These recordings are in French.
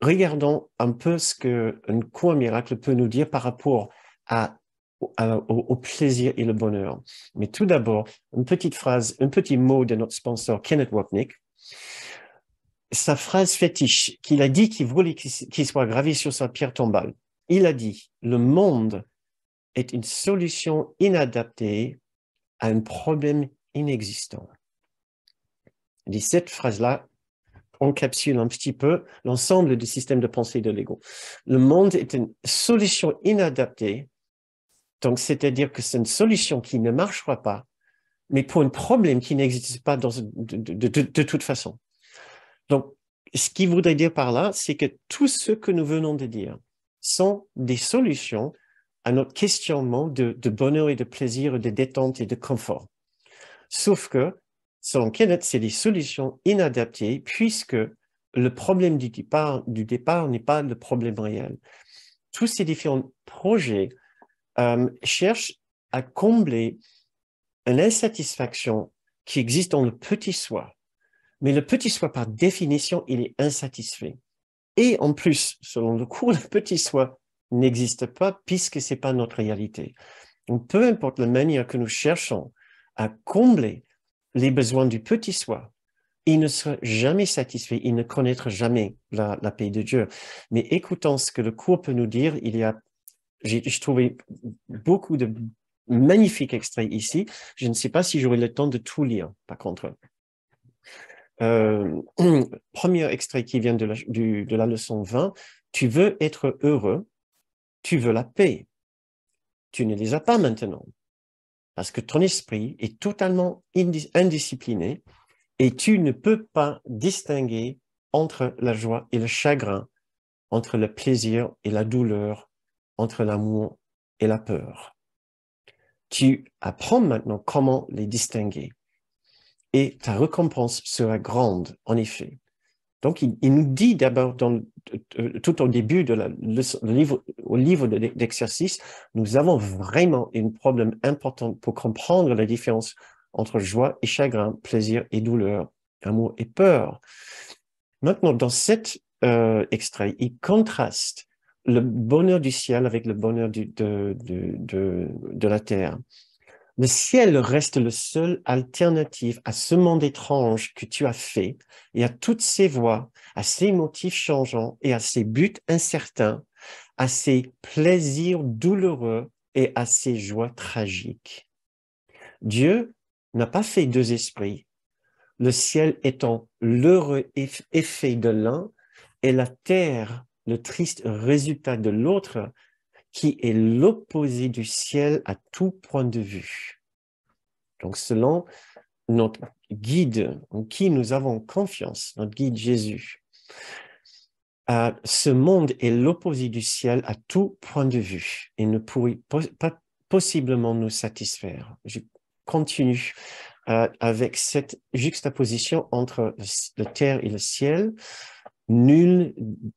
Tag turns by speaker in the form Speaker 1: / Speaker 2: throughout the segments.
Speaker 1: regardons un peu ce qu'un court miracle peut nous dire par rapport au plaisir et le bonheur. Mais tout d'abord, une petite phrase, un petit mot de notre sponsor Kenneth Wapnick. Sa phrase fétiche qu'il a dit qu'il voulait qu'il soit gravé sur sa pierre tombale. Il a dit, le monde est une solution inadaptée à un problème inexistant. Il dit cette phrase-là encapsule un petit peu l'ensemble du système de pensée de l'ego. Le monde est une solution inadaptée, donc c'est-à-dire que c'est une solution qui ne marchera pas, mais pour un problème qui n'existe pas de toute façon. Donc, ce qu'il voudrait dire par là, c'est que tout ce que nous venons de dire sont des solutions à notre questionnement de bonheur et de plaisir, de détente et de confort. Sauf que, selon Kenneth, c'est des solutions inadaptées puisque le problème du départ n'est pas le problème réel. Tous ces différents projets cherchent à combler une insatisfaction qui existe dans le petit soi. Mais le petit soi, par définition, il est insatisfait. Et en plus, selon le cours, le petit soi n'existe pas puisque ce n'est pas notre réalité. Donc, peu importe la manière que nous cherchons à combler les besoins du petit soi, il ne sera jamais satisfait, il ne connaîtra jamais la paix de Dieu. Mais écoutons ce que le cours peut nous dire. J'ai trouvé beaucoup de magnifiques extraits ici. Je ne sais pas si j'aurai le temps de tout lire, par contre. Premier extrait qui vient de la leçon 20. Tu veux être heureux, tu veux la paix. Tu ne les as pas maintenant, parce que ton esprit est totalement indiscipliné et tu ne peux pas distinguer entre la joie et le chagrin, entre le plaisir et la douleur, entre l'amour et la peur. Tu apprends maintenant comment les distinguer et ta récompense sera grande, en effet. Donc, il nous dit d'abord, tout au début de au livre d'exercice, nous avons vraiment un problème important pour comprendre la différence entre joie et chagrin, plaisir et douleur, amour et peur. Maintenant, dans cet extrait, il contraste le bonheur du ciel avec le bonheur de la terre. Le ciel reste le seul alternative à ce monde étrange que tu as fait et à toutes ces voies, à ces motifs changeants et à ces buts incertains, à ces plaisirs douloureux et à ces joies tragiques. Dieu n'a pas fait deux esprits, le ciel étant l'heureux effet de l'un et la terre le triste résultat de l'autre, qui est l'opposé du ciel à tout point de vue. Donc, selon notre guide en qui nous avons confiance, notre guide Jésus, ce monde est l'opposé du ciel à tout point de vue et ne pourrait pas possiblement nous satisfaire. Je continue avec cette juxtaposition entre la terre et le ciel. Nul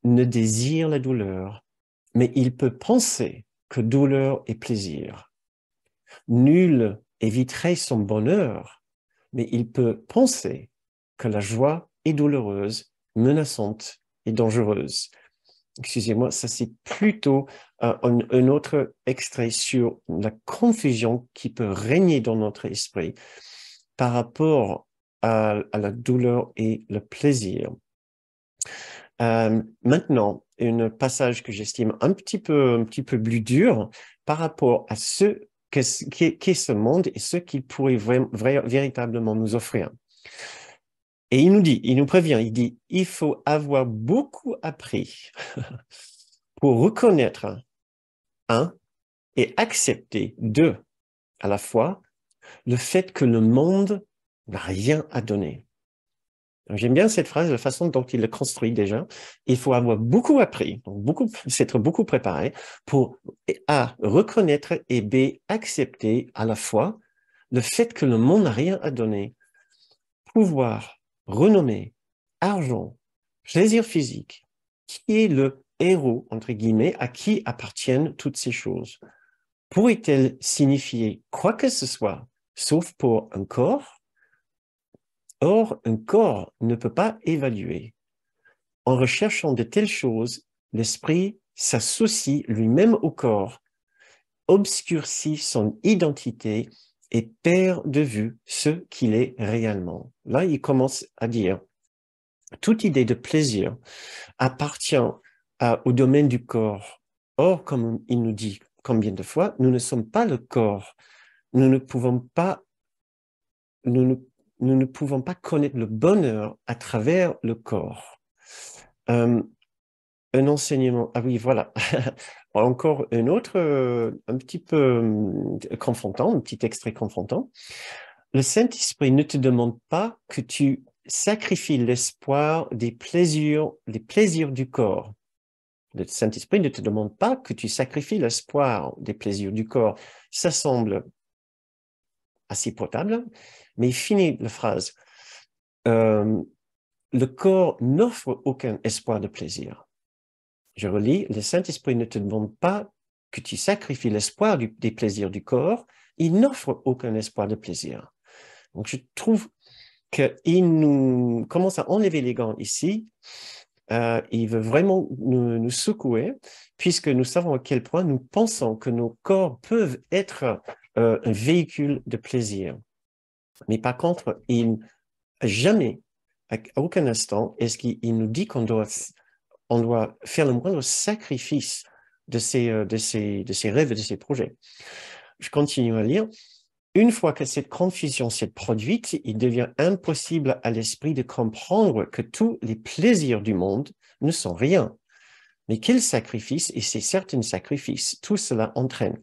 Speaker 1: ne désire la douleur, mais il peut penser que douleur est plaisir. Nul éviterait son bonheur, mais il peut penser que la joie est douloureuse, menaçante et dangereuse. Excusez-moi, ça c'est plutôt un autre extrait sur la confusion qui peut régner dans notre esprit par rapport à la douleur et le plaisir. Maintenant, un passage que j'estime un petit peu plus dur par rapport à ce qu'est ce monde et ce qu'il pourrait véritablement nous offrir. Et il nous prévient, il dit, il faut avoir beaucoup appris pour reconnaître, un, et accepter, deux, à la fois, le fait que le monde n'a rien à donner. J'aime bien cette phrase, la façon dont il le construit déjà. Il faut avoir beaucoup appris, donc s'être beaucoup préparé pour A, reconnaître et B, accepter à la fois le fait que le monde n'a rien à donner. Pouvoir, renommée, argent, plaisir physique. Qui est le héros, entre guillemets, à qui appartiennent toutes ces choses? Pourrait-elle signifier quoi que ce soit, sauf pour un corps? Or, un corps ne peut pas évaluer en recherchant de telles choses, l'esprit s'associe lui-même au corps, obscurcit son identité et perd de vue ce qu'il est réellement. Là, il commence à dire, toute idée de plaisir appartient au domaine du corps. Or, comme il nous dit combien de fois, nous ne sommes pas le corps. Nous ne pouvons pas, nous ne, nous ne pouvons pas connaître le bonheur à travers le corps. Un enseignement, ah oui, voilà. Encore un autre, un petit peu confrontant, un petit extrait confrontant. Le Saint-Esprit ne te demande pas que tu sacrifies l'espoir des plaisirs du corps. Le Saint-Esprit ne te demande pas que tu sacrifies l'espoir des plaisirs du corps. Ça semble assez potable, mais il finit la phrase. Le corps n'offre aucun espoir de plaisir. Je relis, le Saint-Esprit ne te demande pas que tu sacrifies l'espoir des plaisirs du corps, il n'offre aucun espoir de plaisir. Donc je trouve qu'il nous commence à enlever les gants ici, il veut vraiment nous secouer, puisque nous savons à quel point nous pensons que nos corps peuvent être un véhicule de plaisir. Mais par contre, jamais, à aucun instant, est-ce qu'il nous dit qu'on doit faire le moindre sacrifice de ses rêves et de ses projets. Je continue à lire. Une fois que cette confusion s'est produite, il devient impossible à l'esprit de comprendre que tous les plaisirs du monde ne sont rien. Mais quel sacrifice, et c'est certain sacrifice, tout cela entraîne.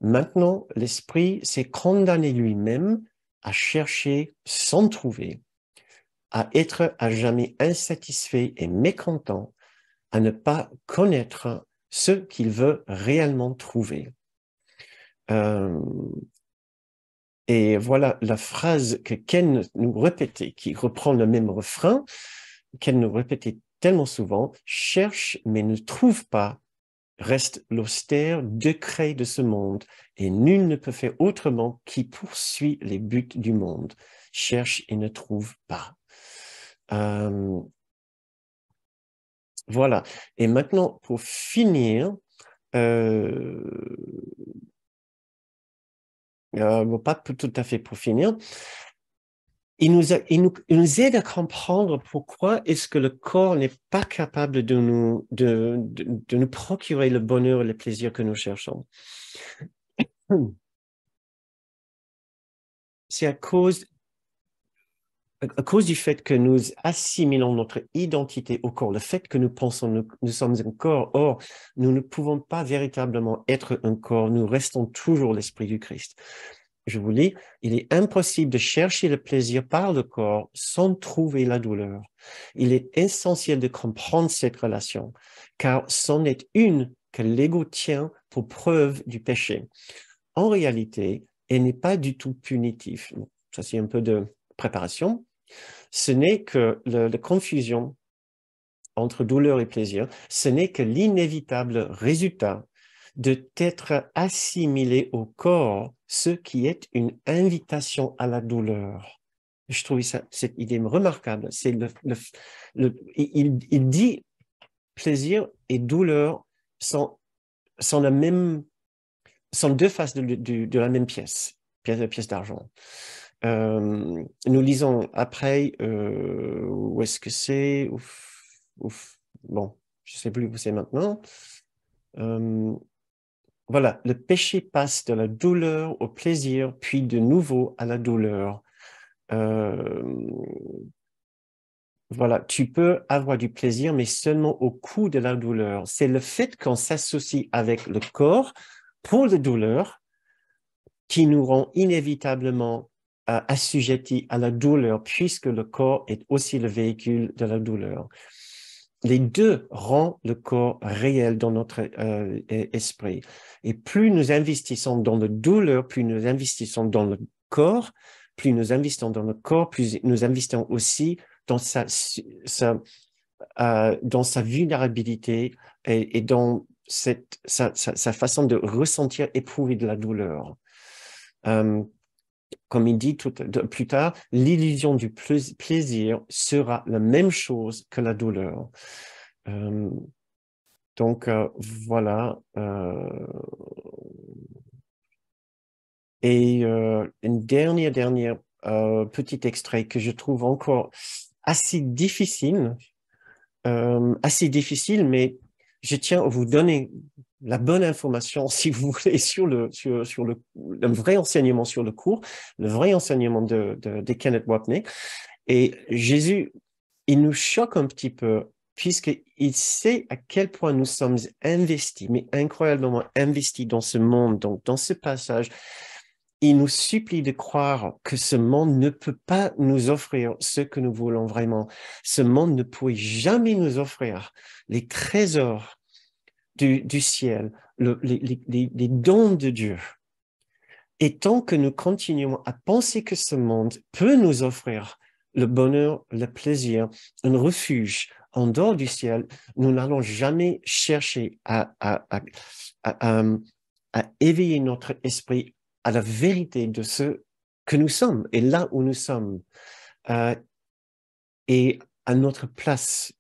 Speaker 1: Maintenant, l'esprit s'est condamné lui-même à chercher sans trouver, à être à jamais insatisfait et mécontent, à ne pas connaître ce qu'il veut réellement trouver. Et voilà la phrase que Ken nous répétait, qui reprend le même refrain, Ken nous répétait tellement souvent, « Cherche mais ne trouve pas, reste l'austère décret de ce monde, et nul ne peut faire autrement qui poursuit les buts du monde. Cherche et ne trouve pas. » Voilà. Et maintenant, pour finir, bon, pas tout à fait pour finir, il nous aide à comprendre pourquoi est-ce que le corps n'est pas capable de nous procurer le bonheur et le plaisir que nous cherchons. C'est à cause du fait que nous assimilons notre identité au corps, le fait que nous pensons nous sommes un corps, or, nous ne pouvons pas véritablement être un corps, nous restons toujours l'esprit du Christ. Je vous lis, il est impossible de chercher le plaisir par le corps sans trouver la douleur. Il est essentiel de comprendre cette relation, car c'en est une que l'ego tient pour preuve du péché. En réalité, elle n'est pas du tout punitive. Ça, c'est un peu de préparation. Ce n'est que la confusion entre douleur et plaisir, ce n'est que l'inévitable résultat de t'être assimilé au corps, ce qui est une invitation à la douleur. Je trouve cette idée remarquable. C'est il dit plaisir et douleur sont deux faces de la même pièce d'argent. Nous lisons après, où est-ce que c'est? Bon, je ne sais plus où c'est maintenant. Voilà, le péché passe de la douleur au plaisir, puis de nouveau à la douleur. Voilà, tu peux avoir du plaisir, mais seulement au coût de la douleur. C'est le fait qu'on s'associe avec le corps pour la douleur qui nous rend inévitablement assujettis à la douleur, puisque le corps est aussi le véhicule de la douleur. Les deux rendent le corps réel dans notre esprit. Et plus nous investissons dans la douleur, plus nous investissons dans le corps, plus nous investissons dans le corps, plus nous investissons aussi dans sa vulnérabilité et dans sa façon de ressentir, éprouver de la douleur. comme il dit plus tard, l'illusion du plaisir sera la même chose que la douleur. Euh, donc, voilà. Et une dernière petit extrait que je trouve encore assez assez difficile, mais je tiens à vous donner la bonne information, si vous voulez, sur le vrai enseignement sur le cours, le vrai enseignement de Kenneth Wapnick. Et Jésus, il nous choque un petit peu, puisqu'il sait à quel point nous sommes investis, mais incroyablement investis dans ce monde, donc dans ce passage. Il nous supplie de croire que ce monde ne peut pas nous offrir ce que nous voulons vraiment. Ce monde ne pourrait jamais nous offrir les trésors du ciel, les dons de Dieu. Et tant que nous continuons à penser que ce monde peut nous offrir le bonheur, le plaisir, un refuge en dehors du ciel, nous n'allons jamais chercher à, à éveiller notre esprit à la vérité de ce que nous sommes et là où nous sommes et à notre place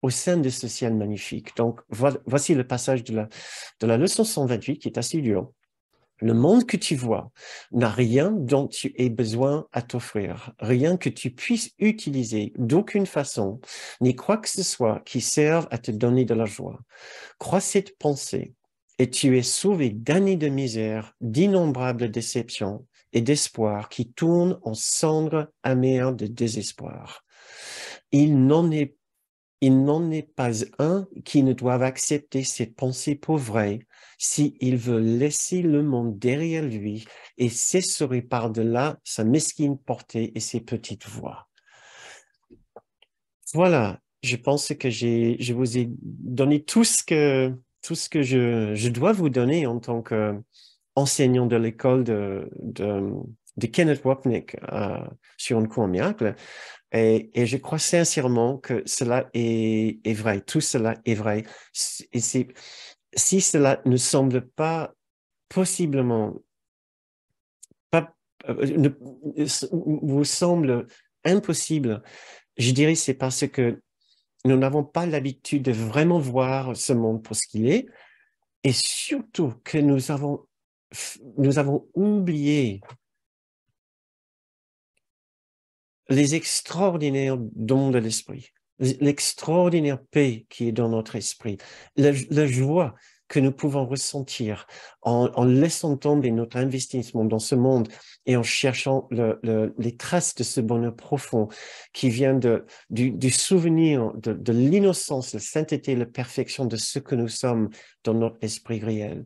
Speaker 1: au sein de ce ciel magnifique. Donc, voici le passage de la leçon 128 qui est assez dur. Le monde que tu vois n'a rien dont tu aies besoin à t'offrir, rien que tu puisses utiliser d'aucune façon, ni quoi que ce soit qui serve à te donner de la joie. Crois cette pensée et tu es sauvé d'années de misère, d'innombrables déceptions et d'espoir qui tournent en cendres amères de désespoir. Il n'en est pas un qui ne doive accepter cette pensée pour vraie s'il veut laisser le monde derrière lui et s'essorer par-delà sa mesquine portée et ses petites voix. Voilà, je pense que je vous ai donné tout ce que je dois vous donner en tant qu'enseignant de l'école de Kenneth Wapnick sur un cours miracle. Et je crois sincèrement que cela est vrai. Tout cela est vrai. Et si cela ne semble pas possiblement, pas, ne, vous semble impossible, je dirais c'est parce que nous n'avons pas l'habitude de vraiment voir ce monde pour ce qu'il est, et surtout que nous avons oublié les extraordinaires dons de l'esprit, l'extraordinaire paix qui est dans notre esprit, la joie que nous pouvons ressentir en laissant tomber notre investissement dans ce monde et en cherchant les traces de ce bonheur profond qui vient du souvenir de l'innocence, la sainteté, la perfection de ce que nous sommes dans notre esprit réel.